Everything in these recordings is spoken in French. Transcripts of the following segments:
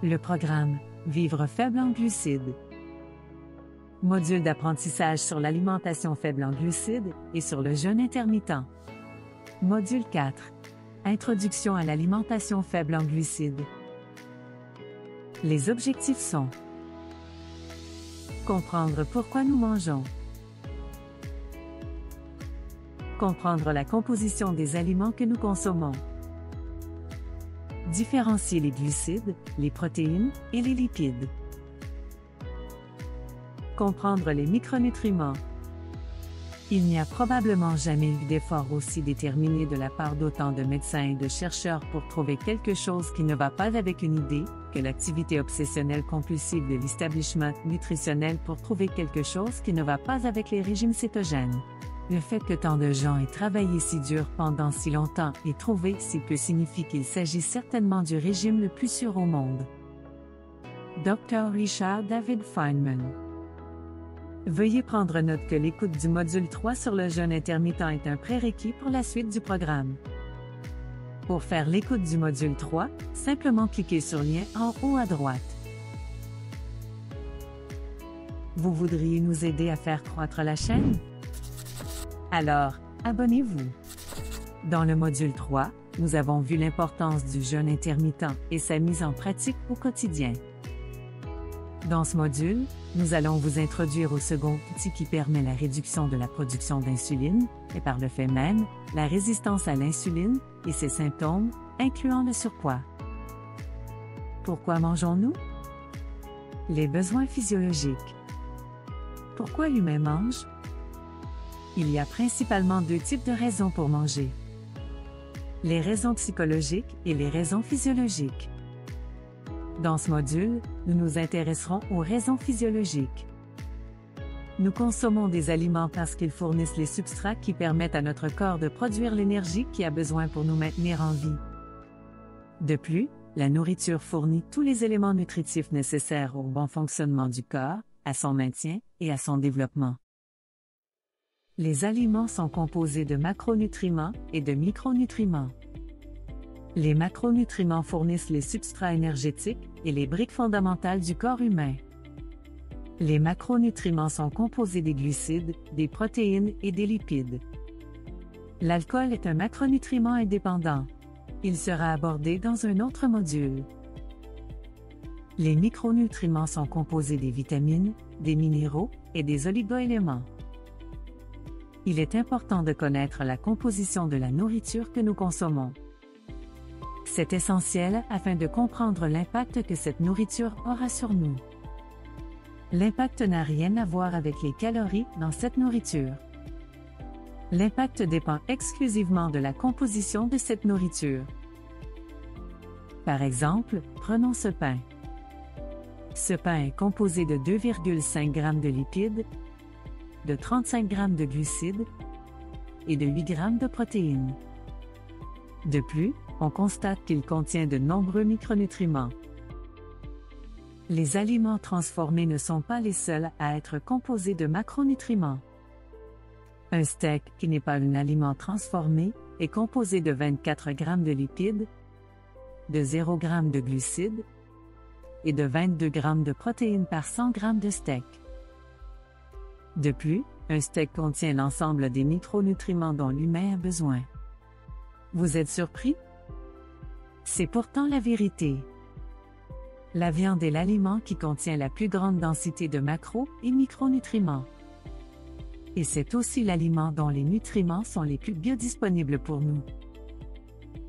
Le programme Vivre faible en glucides. Module d'apprentissage sur l'alimentation faible en glucides et sur le jeûne intermittent. Module 4. Introduction à l'alimentation faible en glucides. Les objectifs sont: comprendre pourquoi nous mangeons, comprendre la composition des aliments que nous consommons, différencier les glucides, les protéines et les lipides, comprendre les micronutriments. Il n'y a probablement jamais eu d'effort aussi déterminé de la part d'autant de médecins et de chercheurs pour trouver quelque chose qui ne va pas avec une idée, que l'activité obsessionnelle compulsive de l'establishment nutritionnel pour trouver quelque chose qui ne va pas avec les régimes cétogènes. Le fait que tant de gens aient travaillé si dur pendant si longtemps et trouvé si peu signifie qu'il s'agit certainement du régime le plus sûr au monde. Dr. Richard David Feynman. Veuillez prendre note que l'écoute du module 3 sur le jeûne intermittent est un prérequis pour la suite du programme. Pour faire l'écoute du module 3, simplement cliquez sur le lien en haut à droite. Vous voudriez nous aider à faire croître la chaîne? Alors, abonnez-vous. Dans le module 3, nous avons vu l'importance du jeûne intermittent et sa mise en pratique au quotidien. Dans ce module, nous allons vous introduire au second outil qui permet la réduction de la production d'insuline, et par le fait même, la résistance à l'insuline et ses symptômes, incluant le surpoids. Pourquoi mangeons-nous? Les besoins physiologiques. Pourquoi l'humain mange? Il y a principalement deux types de raisons pour manger. Les raisons psychologiques et les raisons physiologiques. Dans ce module, nous nous intéresserons aux raisons physiologiques. Nous consommons des aliments parce qu'ils fournissent les substrats qui permettent à notre corps de produire l'énergie qu'il a besoin pour nous maintenir en vie. De plus, la nourriture fournit tous les éléments nutritifs nécessaires au bon fonctionnement du corps, à son maintien et à son développement. Les aliments sont composés de macronutriments et de micronutriments. Les macronutriments fournissent les substrats énergétiques et les briques fondamentales du corps humain. Les macronutriments sont composés des glucides, des protéines et des lipides. L'alcool est un macronutriment indépendant. Il sera abordé dans un autre module. Les micronutriments sont composés des vitamines, des minéraux et des oligoéléments. Il est important de connaître la composition de la nourriture que nous consommons. C'est essentiel afin de comprendre l'impact que cette nourriture aura sur nous. L'impact n'a rien à voir avec les calories dans cette nourriture. L'impact dépend exclusivement de la composition de cette nourriture. Par exemple, prenons ce pain. Ce pain est composé de 2,5 g de lipides, de 35 g de glucides et de 8 g de protéines. De plus, on constate qu'il contient de nombreux micronutriments. Les aliments transformés ne sont pas les seuls à être composés de macronutriments. Un steak, qui n'est pas un aliment transformé, est composé de 24 g de lipides, de 0 g de glucides et de 22 g de protéines par 100 g de steak. De plus, un steak contient l'ensemble des micronutriments dont l'humain a besoin. Vous êtes surpris? C'est pourtant la vérité. La viande est l'aliment qui contient la plus grande densité de macro- et micronutriments. Et c'est aussi l'aliment dont les nutriments sont les plus biodisponibles pour nous.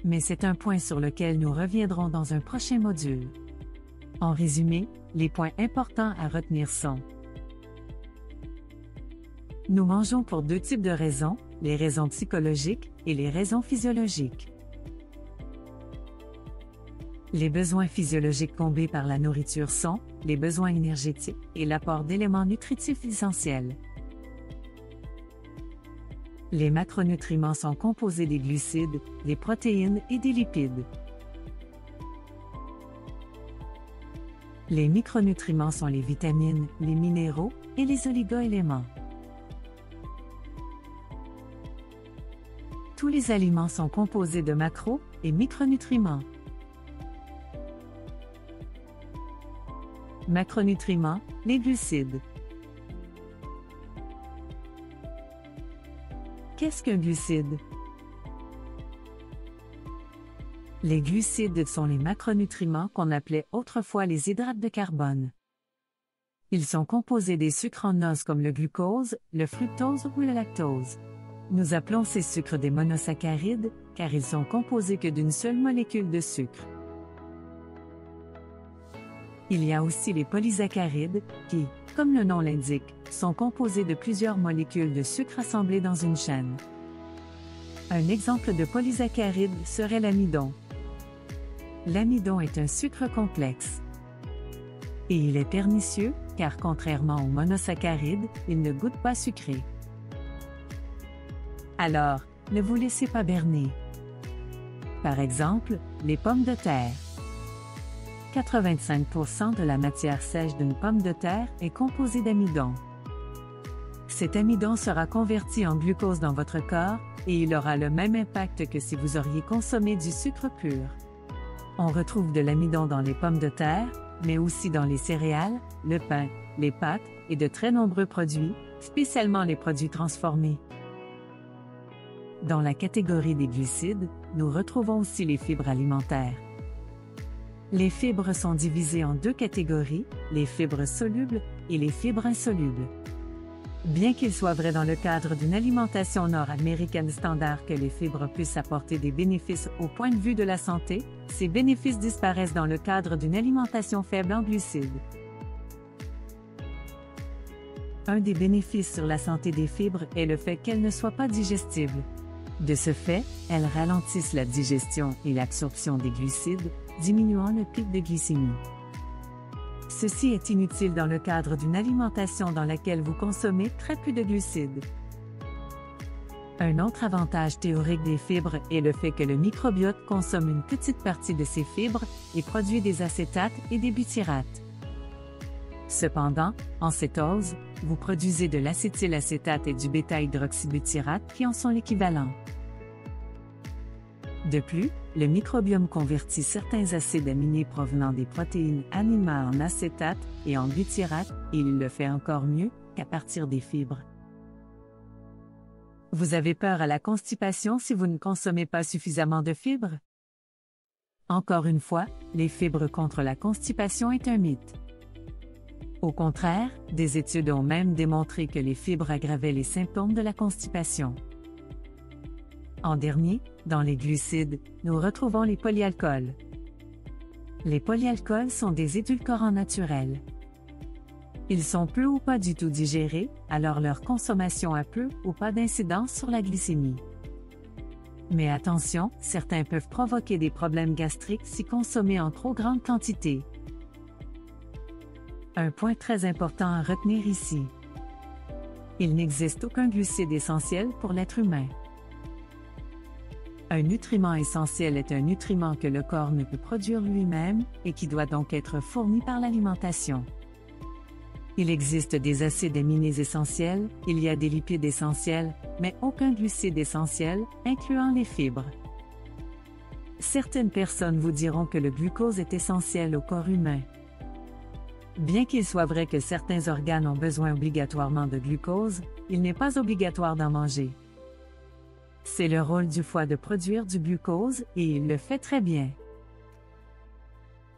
Mais c'est un point sur lequel nous reviendrons dans un prochain module. En résumé, les points importants à retenir sont: nous mangeons pour deux types de raisons, les raisons psychologiques et les raisons physiologiques. Les besoins physiologiques comblés par la nourriture sont les besoins énergétiques et l'apport d'éléments nutritifs essentiels. Les macronutriments sont composés des glucides, des protéines et des lipides. Les micronutriments sont les vitamines, les minéraux et les oligoéléments. Tous les aliments sont composés de macro- et micronutriments. Macronutriments, les glucides. Qu'est-ce qu'un glucide? Les glucides sont les macronutriments qu'on appelait autrefois les hydrates de carbone. Ils sont composés des sucres en os comme le glucose, le fructose ou le lactose. Nous appelons ces sucres des monosaccharides, car ils sont composés que d'une seule molécule de sucre. Il y a aussi les polysaccharides, qui, comme le nom l'indique, sont composés de plusieurs molécules de sucre assemblées dans une chaîne. Un exemple de polysaccharide serait l'amidon. L'amidon est un sucre complexe. Et il est pernicieux, car contrairement aux monosaccharides, il ne goûte pas sucré. Alors, ne vous laissez pas berner. Par exemple, les pommes de terre. 85% de la matière sèche d'une pomme de terre est composée d'amidon. Cet amidon sera converti en glucose dans votre corps et il aura le même impact que si vous auriez consommé du sucre pur. On retrouve de l'amidon dans les pommes de terre, mais aussi dans les céréales, le pain, les pâtes et de très nombreux produits, spécialement les produits transformés. Dans la catégorie des glucides, nous retrouvons aussi les fibres alimentaires. Les fibres sont divisées en deux catégories, les fibres solubles et les fibres insolubles. Bien qu'il soit vrai dans le cadre d'une alimentation nord-américaine standard que les fibres puissent apporter des bénéfices au point de vue de la santé, ces bénéfices disparaissent dans le cadre d'une alimentation faible en glucides. Un des bénéfices sur la santé des fibres est le fait qu'elles ne soient pas digestibles. De ce fait, elles ralentissent la digestion et l'absorption des glucides, diminuant le pic de glycémie. Ceci est inutile dans le cadre d'une alimentation dans laquelle vous consommez très peu de glucides. Un autre avantage théorique des fibres est le fait que le microbiote consomme une petite partie de ces fibres et produit des acétates et des butyrates. Cependant, en cétose, vous produisez de l'acétylacétate et du bêta-hydroxybutyrate qui en sont l'équivalent. De plus, le microbiome convertit certains acides aminés provenant des protéines animales en acétate et en butyrate et il le fait encore mieux qu'à partir des fibres. Vous avez peur à la constipation si vous ne consommez pas suffisamment de fibres? Encore une fois, les fibres contre la constipation est un mythe. Au contraire, des études ont même démontré que les fibres aggravaient les symptômes de la constipation. En dernier, dans les glucides, nous retrouvons les polyalcools. Les polyalcools sont des édulcorants naturels. Ils sont peu ou pas du tout digérés, alors leur consommation a peu ou pas d'incidence sur la glycémie. Mais attention, certains peuvent provoquer des problèmes gastriques si consommés en trop grande quantité. Un point très important à retenir ici. Il n'existe aucun glucide essentiel pour l'être humain. Un nutriment essentiel est un nutriment que le corps ne peut produire lui-même et qui doit donc être fourni par l'alimentation. Il existe des acides aminés essentiels, il y a des lipides essentiels, mais aucun glucide essentiel, incluant les fibres. Certaines personnes vous diront que le glucose est essentiel au corps humain. Bien qu'il soit vrai que certains organes ont besoin obligatoirement de glucose, il n'est pas obligatoire d'en manger. C'est le rôle du foie de produire du glucose et il le fait très bien.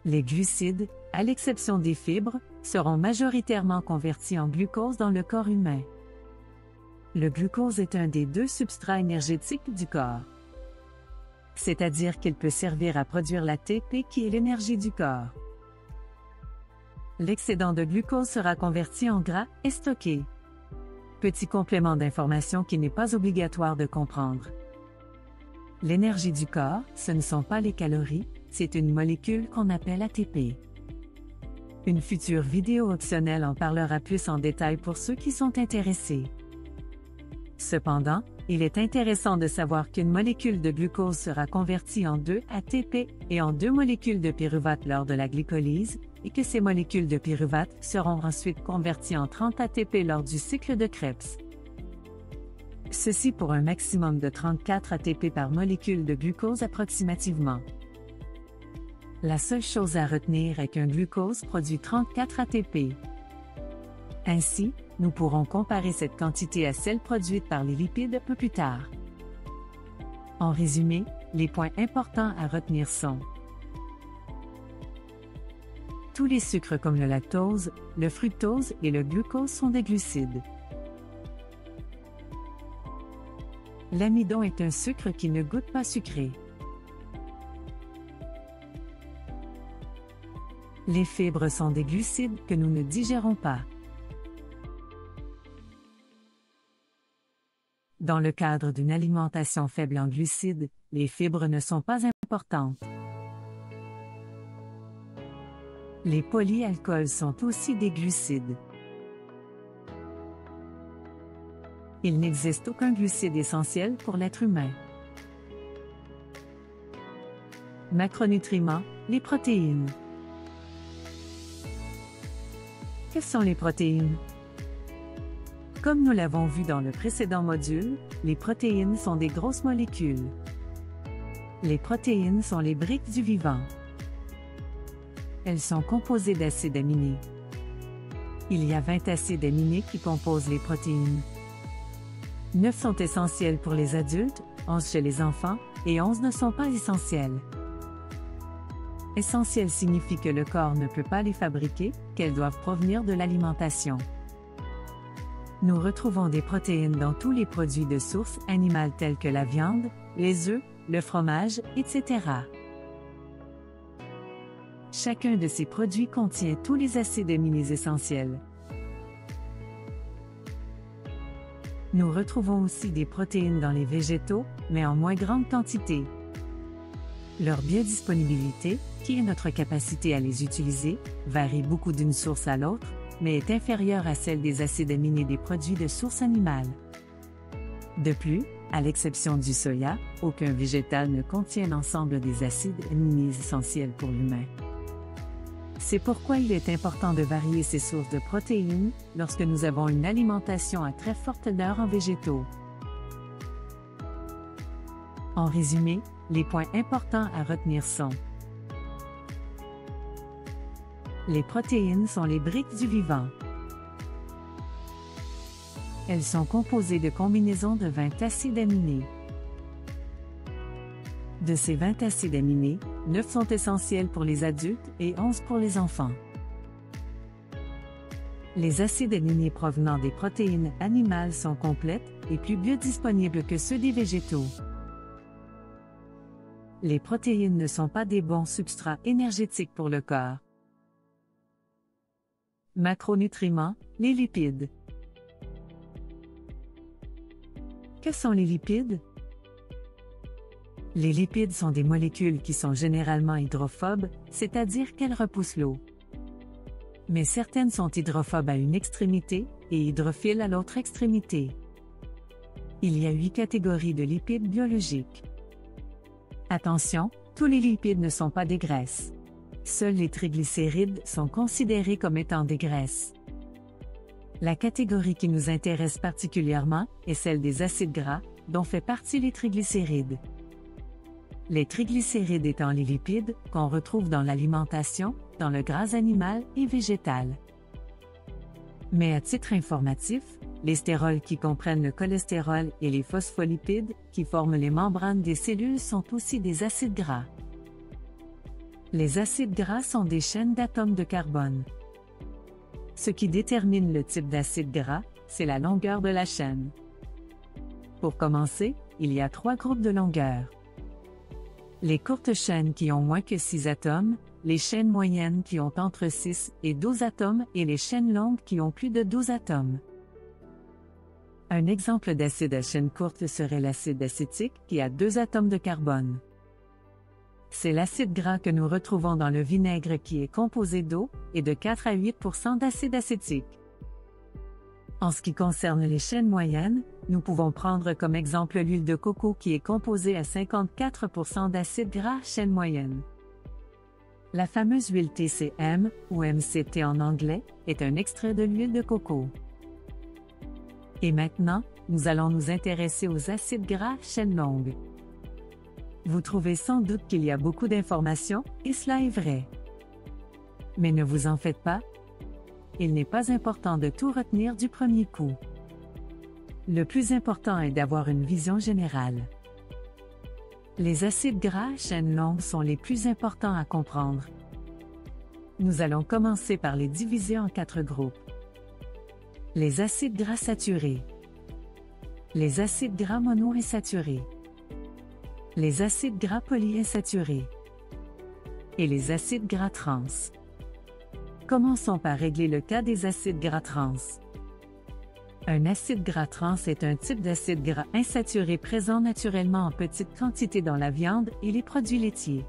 Les glucides, à l'exception des fibres, seront majoritairement convertis en glucose dans le corps humain. Le glucose est un des deux substrats énergétiques du corps. C'est-à-dire qu'il peut servir à produire l'ATP qui est l'énergie du corps. L'excédent de glucose sera converti en gras et stocké. Petit complément d'information qui n'est pas obligatoire de comprendre. L'énergie du corps, ce ne sont pas les calories, c'est une molécule qu'on appelle ATP. Une future vidéo optionnelle en parlera plus en détail pour ceux qui sont intéressés. Cependant, il est intéressant de savoir qu'une molécule de glucose sera convertie en 2 ATP et en 2 molécules de pyruvate lors de la glycolyse, et que ces molécules de pyruvate seront ensuite converties en 30 ATP lors du cycle de Krebs. Ceci pour un maximum de 34 ATP par molécule de glucose approximativement. La seule chose à retenir est qu'un glucose produit 34 ATP. Ainsi, nous pourrons comparer cette quantité à celle produite par les lipides un peu plus tard. En résumé, les points importants à retenir sont: tous les sucres comme le lactose, le fructose et le glucose sont des glucides. L'amidon est un sucre qui ne goûte pas sucré. Les fibres sont des glucides que nous ne digérons pas. Dans le cadre d'une alimentation faible en glucides, les fibres ne sont pas importantes. Les polyalcools sont aussi des glucides. Il n'existe aucun glucide essentiel pour l'être humain. Macronutriments, les protéines. Quelles sont les protéines? Comme nous l'avons vu dans le précédent module, les protéines sont des grosses molécules. Les protéines sont les briques du vivant. Elles sont composées d'acides aminés. Il y a 20 acides aminés qui composent les protéines. 9 sont essentiels pour les adultes, 11 chez les enfants, et 11 ne sont pas essentiels. Essentiel signifie que le corps ne peut pas les fabriquer, qu'elles doivent provenir de l'alimentation. Nous retrouvons des protéines dans tous les produits de source animale tels que la viande, les œufs, le fromage, etc. Chacun de ces produits contient tous les acides aminés essentiels. Nous retrouvons aussi des protéines dans les végétaux, mais en moins grande quantité. Leur biodisponibilité, qui est notre capacité à les utiliser, varie beaucoup d'une source à l'autre, mais est inférieure à celle des acides aminés des produits de source animale. De plus, à l'exception du soya, aucun végétal ne contient l'ensemble des acides aminés essentiels pour l'humain. C'est pourquoi il est important de varier ces sources de protéines lorsque nous avons une alimentation à très forte teneur en végétaux. En résumé, les points importants à retenir sont: les protéines sont les briques du vivant. Elles sont composées de combinaisons de 20 acides aminés. De ces 20 acides aminés, 9 sont essentiels pour les adultes et 11 pour les enfants. Les acides aminés provenant des protéines animales sont complètes et plus biodisponibles que ceux des végétaux. Les protéines ne sont pas des bons substrats énergétiques pour le corps. Macronutriments, les lipides. Que sont les lipides? Les lipides sont des molécules qui sont généralement hydrophobes, c'est-à-dire qu'elles repoussent l'eau. Mais certaines sont hydrophobes à une extrémité et hydrophiles à l'autre extrémité. Il y a 8 catégories de lipides biologiques. Attention, tous les lipides ne sont pas des graisses. Seuls les triglycérides sont considérés comme étant des graisses. La catégorie qui nous intéresse particulièrement est celle des acides gras, dont fait partie les triglycérides. Les triglycérides étant les lipides qu'on retrouve dans l'alimentation, dans le gras animal et végétal. Mais à titre informatif, les stérols qui comprennent le cholestérol et les phospholipides qui forment les membranes des cellules sont aussi des acides gras. Les acides gras sont des chaînes d'atomes de carbone. Ce qui détermine le type d'acide gras, c'est la longueur de la chaîne. Pour commencer, il y a 3 groupes de longueur. Les courtes chaînes qui ont moins que 6 atomes, les chaînes moyennes qui ont entre 6 et 12 atomes et les chaînes longues qui ont plus de 12 atomes. Un exemple d'acide à chaîne courte serait l'acide acétique qui a 2 atomes de carbone. C'est l'acide gras que nous retrouvons dans le vinaigre qui est composé d'eau et de 4 à 8% d'acide acétique. En ce qui concerne les chaînes moyennes, nous pouvons prendre comme exemple l'huile de coco qui est composée à 54% d'acide gras chaîne moyenne. La fameuse huile TCM, ou MCT en anglais, est un extrait de l'huile de coco. Et maintenant, nous allons nous intéresser aux acides gras chaîne longue. Vous trouvez sans doute qu'il y a beaucoup d'informations, et cela est vrai. Mais ne vous en faites pas. Il n'est pas important de tout retenir du premier coup. Le plus important est d'avoir une vision générale. Les acides gras à chaîne longue sont les plus importants à comprendre. Nous allons commencer par les diviser en 4 groupes. Les acides gras saturés. Les acides gras monoinsaturés. Les acides gras polyinsaturés. Et les acides gras trans. Commençons par régler le cas des acides gras trans. Un acide gras trans est un type d'acide gras insaturé présent naturellement en petite quantité dans la viande et les produits laitiers.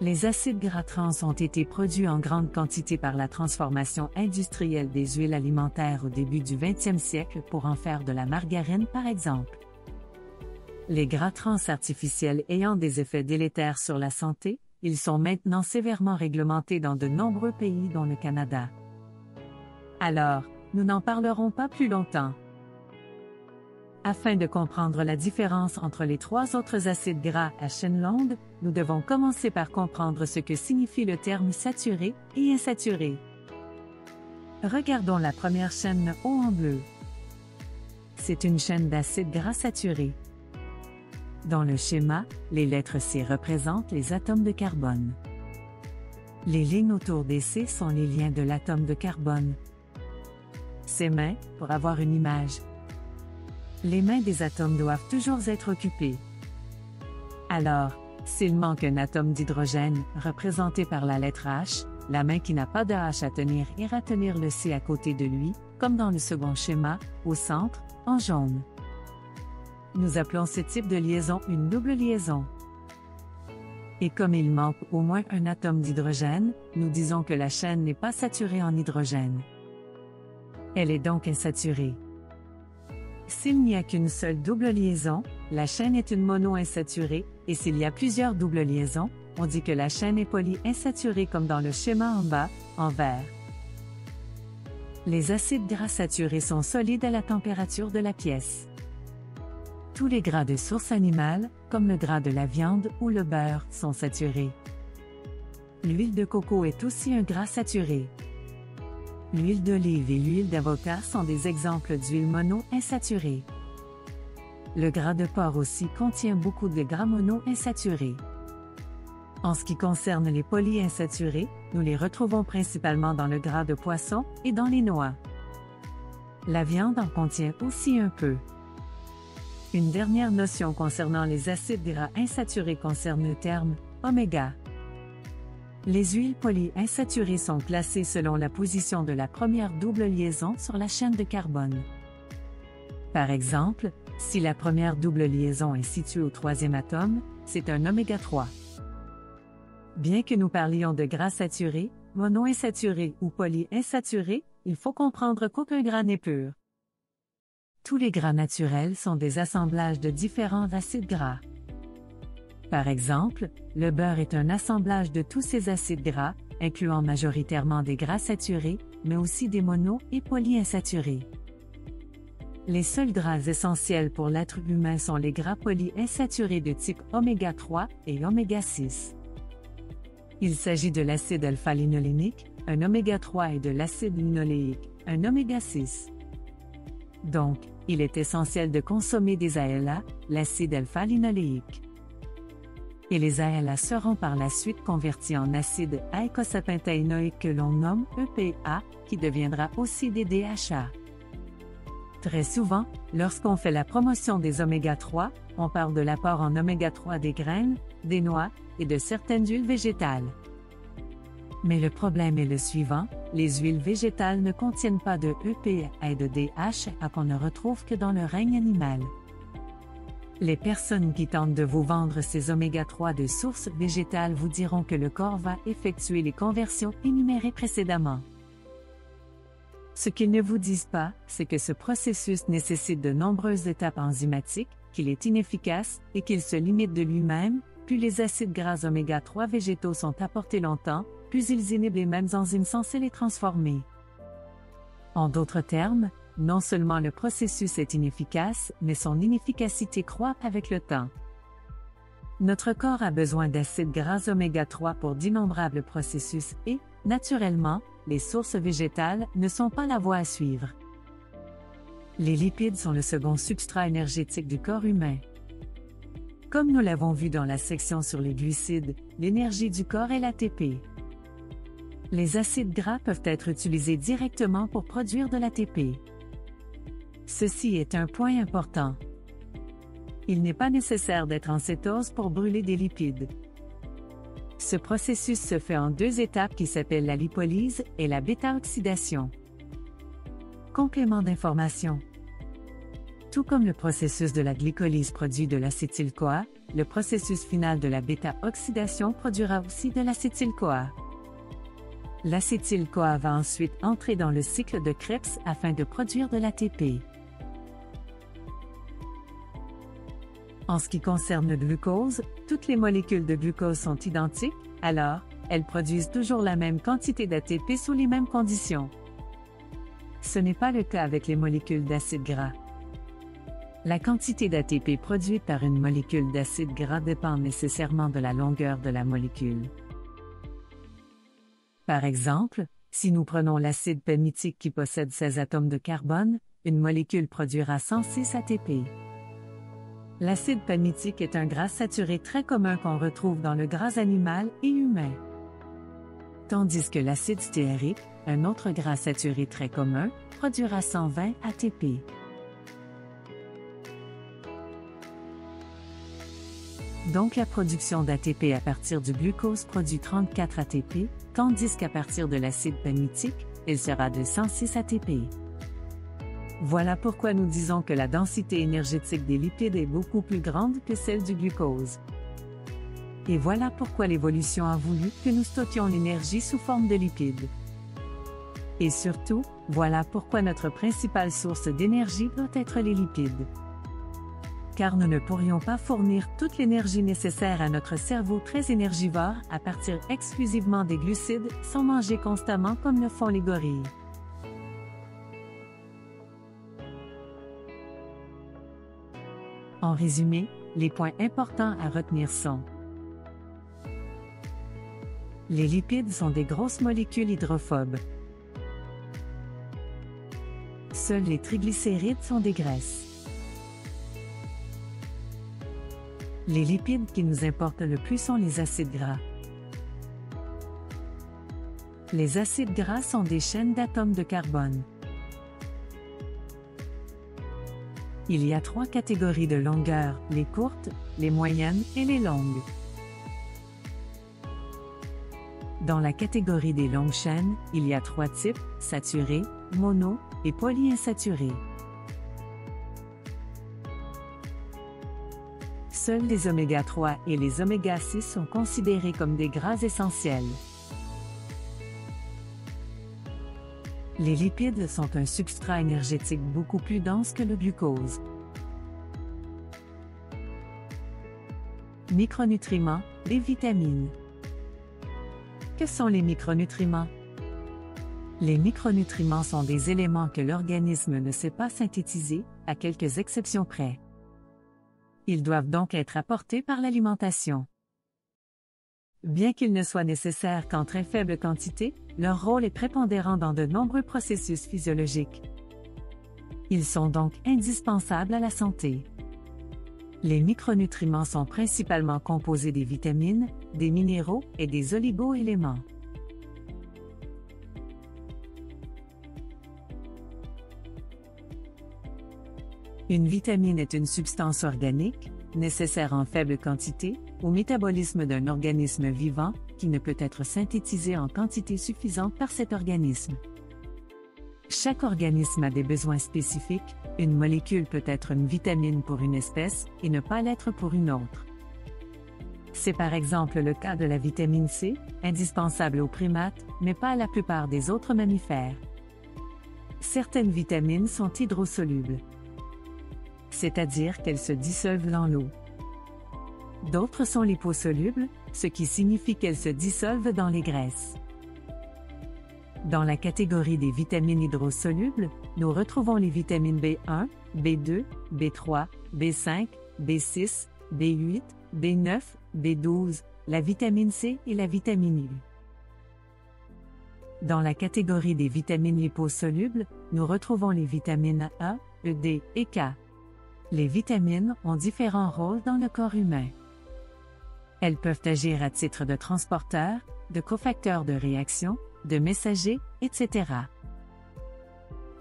Les acides gras trans ont été produits en grande quantité par la transformation industrielle des huiles alimentaires au début du 20e siècle pour en faire de la margarine par exemple. Les gras trans artificiels ayant des effets délétères sur la santé, ils sont maintenant sévèrement réglementés dans de nombreux pays dont le Canada. Alors, nous n'en parlerons pas plus longtemps. Afin de comprendre la différence entre les 3 autres acides gras à chaîne longue, nous devons commencer par comprendre ce que signifie le terme saturé et insaturé. Regardons la première chaîne haut en bleu. C'est une chaîne d'acides gras saturés. Dans le schéma, les lettres C représentent les atomes de carbone. Les lignes autour des C sont les liens de l'atome de carbone. Ces mains, pour avoir une image. Les mains des atomes doivent toujours être occupées. Alors, s'il manque un atome d'hydrogène, représenté par la lettre H, la main qui n'a pas de H à tenir ira tenir le C à côté de lui, comme dans le second schéma, au centre, en jaune. Nous appelons ce type de liaison une double liaison. Et comme il manque au moins un atome d'hydrogène, nous disons que la chaîne n'est pas saturée en hydrogène. Elle est donc insaturée. S'il n'y a qu'une seule double liaison, la chaîne est une monoinsaturée, et s'il y a plusieurs doubles liaisons, on dit que la chaîne est polyinsaturée comme dans le schéma en bas, en vert. Les acides gras saturés sont solides à la température de la pièce. Tous les gras de source animale, comme le gras de la viande ou le beurre, sont saturés. L'huile de coco est aussi un gras saturé. L'huile d'olive et l'huile d'avocat sont des exemples d'huile monoinsaturée. Le gras de porc aussi contient beaucoup de gras monoinsaturés. En ce qui concerne les polyinsaturés, nous les retrouvons principalement dans le gras de poisson et dans les noix. La viande en contient aussi un peu. Une dernière notion concernant les acides gras insaturés concerne le terme oméga. Les huiles polyinsaturées sont classées selon la position de la première double liaison sur la chaîne de carbone. Par exemple, si la première double liaison est située au 3e atome, c'est un oméga 3. Bien que nous parlions de gras saturés, monoinsaturés ou polyinsaturés, il faut comprendre qu'aucun gras n'est pur. Tous les gras naturels sont des assemblages de différents acides gras. Par exemple, le beurre est un assemblage de tous ces acides gras, incluant majoritairement des gras saturés, mais aussi des mono- et polyinsaturés. Les seuls gras essentiels pour l'être humain sont les gras polyinsaturés de type oméga 3 et oméga 6. Il s'agit de l'acide alpha-linolénique, un oméga 3 et de l'acide linoléique, un oméga 6. Donc, il est essentiel de consommer des ALA, l'acide alpha-linoléique. Et les ALA seront par la suite convertis en acide eicosapentaénoïque que l'on nomme EPA, qui deviendra aussi des DHA. Très souvent, lorsqu'on fait la promotion des oméga 3, on parle de l'apport en oméga 3 des graines, des noix et de certaines huiles végétales. Mais le problème est le suivant, les huiles végétales ne contiennent pas de EPA et de DHA qu'on ne retrouve que dans le règne animal. Les personnes qui tentent de vous vendre ces oméga 3 de source végétale vous diront que le corps va effectuer les conversions énumérées précédemment. Ce qu'ils ne vous disent pas, c'est que ce processus nécessite de nombreuses étapes enzymatiques, qu'il est inefficace et qu'il se limite de lui-même. Plus les acides gras oméga 3 végétaux sont apportés longtemps, plus ils inhibent les mêmes enzymes censées les transformer. En d'autres termes, non seulement le processus est inefficace, mais son inefficacité croît avec le temps. Notre corps a besoin d'acides gras oméga 3 pour d'innombrables processus et, naturellement, les sources végétales ne sont pas la voie à suivre. Les lipides sont le second substrat énergétique du corps humain. Comme nous l'avons vu dans la section sur les glucides, l'énergie du corps est l'ATP. Les acides gras peuvent être utilisés directement pour produire de l'ATP. Ceci est un point important. Il n'est pas nécessaire d'être en cétose pour brûler des lipides. Ce processus se fait en deux étapes qui s'appellent la lipolyse et la bêta-oxydation. Complément d'information. Tout comme le processus de la glycolyse produit de l'acétyl-CoA, le processus final de la bêta-oxydation produira aussi de l'acétyl-CoA. L'acétyl-CoA va ensuite entrer dans le cycle de Krebs afin de produire de l'ATP. En ce qui concerne le glucose, toutes les molécules de glucose sont identiques, alors, elles produisent toujours la même quantité d'ATP sous les mêmes conditions. Ce n'est pas le cas avec les molécules d'acides gras. La quantité d'ATP produite par une molécule d'acide gras dépend nécessairement de la longueur de la molécule. Par exemple, si nous prenons l'acide palmitique qui possède 16 atomes de carbone, une molécule produira 106 ATP. L'acide palmitique est un gras saturé très commun qu'on retrouve dans le gras animal et humain. Tandis que l'acide stéarique, un autre gras saturé très commun, produira 120 ATP. Donc la production d'ATP à partir du glucose produit 34 ATP, tandis qu'à partir de l'acide palmitique, il sera de 106 ATP. Voilà pourquoi nous disons que la densité énergétique des lipides est beaucoup plus grande que celle du glucose. Et voilà pourquoi l'évolution a voulu que nous stockions l'énergie sous forme de lipides. Et surtout, voilà pourquoi notre principale source d'énergie doit être les lipides. Car nous ne pourrions pas fournir toute l'énergie nécessaire à notre cerveau très énergivore à partir exclusivement des glucides sans manger constamment comme le font les gorilles. En résumé, les points importants à retenir sont: les lipides sont des grosses molécules hydrophobes. Seuls les triglycérides sont des graisses. Les lipides qui nous importent le plus sont les acides gras. Les acides gras sont des chaînes d'atomes de carbone. Il y a 3 catégories de longueur, les courtes, les moyennes et les longues. Dans la catégorie des longues chaînes, il y a 3 types, saturés, mono et polyinsaturés. Seuls les oméga 3 et les oméga 6 sont considérés comme des gras essentiels. Les lipides sont un substrat énergétique beaucoup plus dense que le glucose. Micronutriments, les vitamines. Que sont les micronutriments? Les micronutriments sont des éléments que l'organisme ne sait pas synthétiser, à quelques exceptions près. Ils doivent donc être apportés par l'alimentation. Bien qu'ils ne soient nécessaires qu'en très faible quantité, leur rôle est prépondérant dans de nombreux processus physiologiques. Ils sont donc indispensables à la santé. Les micronutriments sont principalement composés des vitamines, des minéraux et des oligo-éléments. Une vitamine est une substance organique, nécessaire en faible quantité, au métabolisme d'un organisme vivant, qui ne peut être synthétisée en quantité suffisante par cet organisme. Chaque organisme a des besoins spécifiques, une molécule peut être une vitamine pour une espèce et ne pas l'être pour une autre. C'est par exemple le cas de la vitamine C, indispensable aux primates, mais pas à la plupart des autres mammifères. Certaines vitamines sont hydrosolubles, c'est-à-dire qu'elles se dissolvent dans l'eau. D'autres sont liposolubles, ce qui signifie qu'elles se dissolvent dans les graisses. Dans la catégorie des vitamines hydrosolubles, nous retrouvons les vitamines B1, B2, B3, B5, B6, B8, B9, B12, la vitamine C et la vitamine U. Dans la catégorie des vitamines liposolubles, nous retrouvons les vitamines A, E, D et K. Les vitamines ont différents rôles dans le corps humain. Elles peuvent agir à titre de transporteur, de cofacteur de réaction, de messager, etc.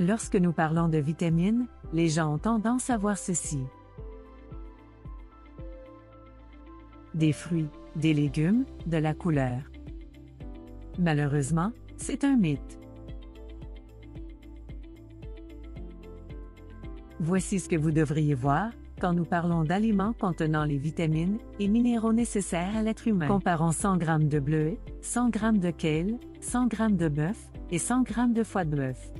Lorsque nous parlons de vitamines, les gens ont tendance à voir ceci. Des fruits, des légumes, de la couleur. Malheureusement, c'est un mythe. Voici ce que vous devriez voir quand nous parlons d'aliments contenant les vitamines et minéraux nécessaires à l'être humain. Comparons 100 g de bleuet, 100 g de kale, 100 g de bœuf et 100 g de foie de bœuf.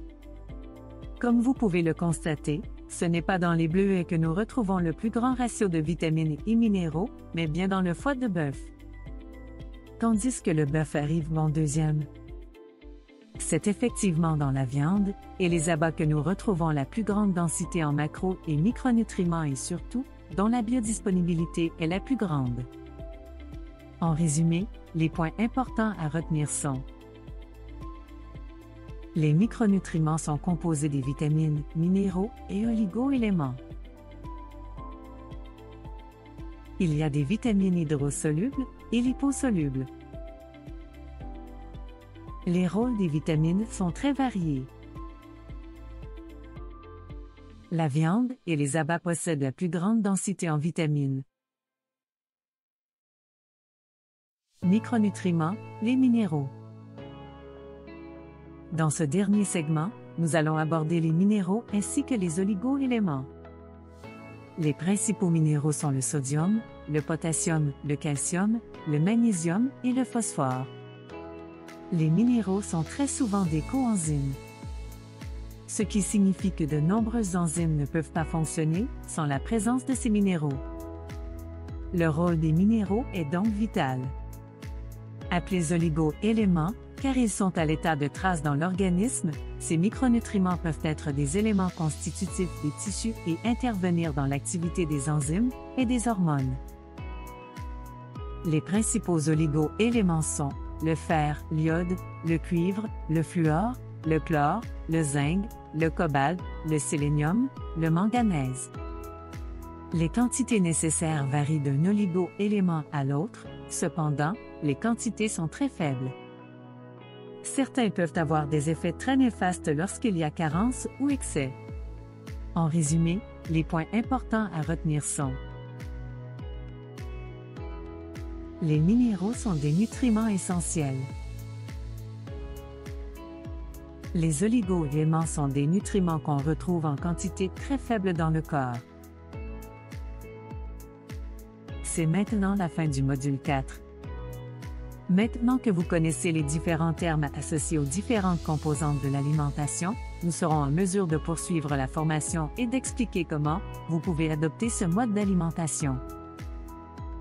Comme vous pouvez le constater, ce n'est pas dans les bleuets que nous retrouvons le plus grand ratio de vitamines et minéraux, mais bien dans le foie de bœuf. Tandis que le bœuf arrive en deuxième. C'est effectivement dans la viande et les abats que nous retrouvons la plus grande densité en macro- et micronutriments et surtout, dont la biodisponibilité est la plus grande. En résumé, les points importants à retenir sont: les micronutriments sont composés des vitamines, minéraux et oligo-éléments. Il y a des vitamines hydrosolubles et liposolubles. Les rôles des vitamines sont très variés. La viande et les abats possèdent la plus grande densité en vitamines. Micronutriments, les minéraux. Dans ce dernier segment, nous allons aborder les minéraux ainsi que les oligo-éléments. Les principaux minéraux sont le sodium, le potassium, le calcium, le magnésium et le phosphore. Les minéraux sont très souvent des coenzymes, ce qui signifie que de nombreuses enzymes ne peuvent pas fonctionner sans la présence de ces minéraux. Le rôle des minéraux est donc vital. Appelés oligo-éléments, car ils sont à l'état de trace dans l'organisme, ces micronutriments peuvent être des éléments constitutifs des tissus et intervenir dans l'activité des enzymes et des hormones. Les principaux oligo-éléments sont le fer, l'iode, le cuivre, le fluor, le chlore, le zinc, le cobalt, le sélénium, le manganèse. Les quantités nécessaires varient d'un oligo-élément à l'autre, cependant, les quantités sont très faibles. Certains peuvent avoir des effets très néfastes lorsqu'il y a carence ou excès. En résumé, les points importants à retenir sont: les minéraux sont des nutriments essentiels. Les oligo-éléments sont des nutriments qu'on retrouve en quantité très faible dans le corps. C'est maintenant la fin du module 4. Maintenant que vous connaissez les différents termes associés aux différentes composantes de l'alimentation, nous serons en mesure de poursuivre la formation et d'expliquer comment vous pouvez adopter ce mode d'alimentation.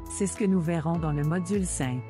C'est ce que nous verrons dans le module 5.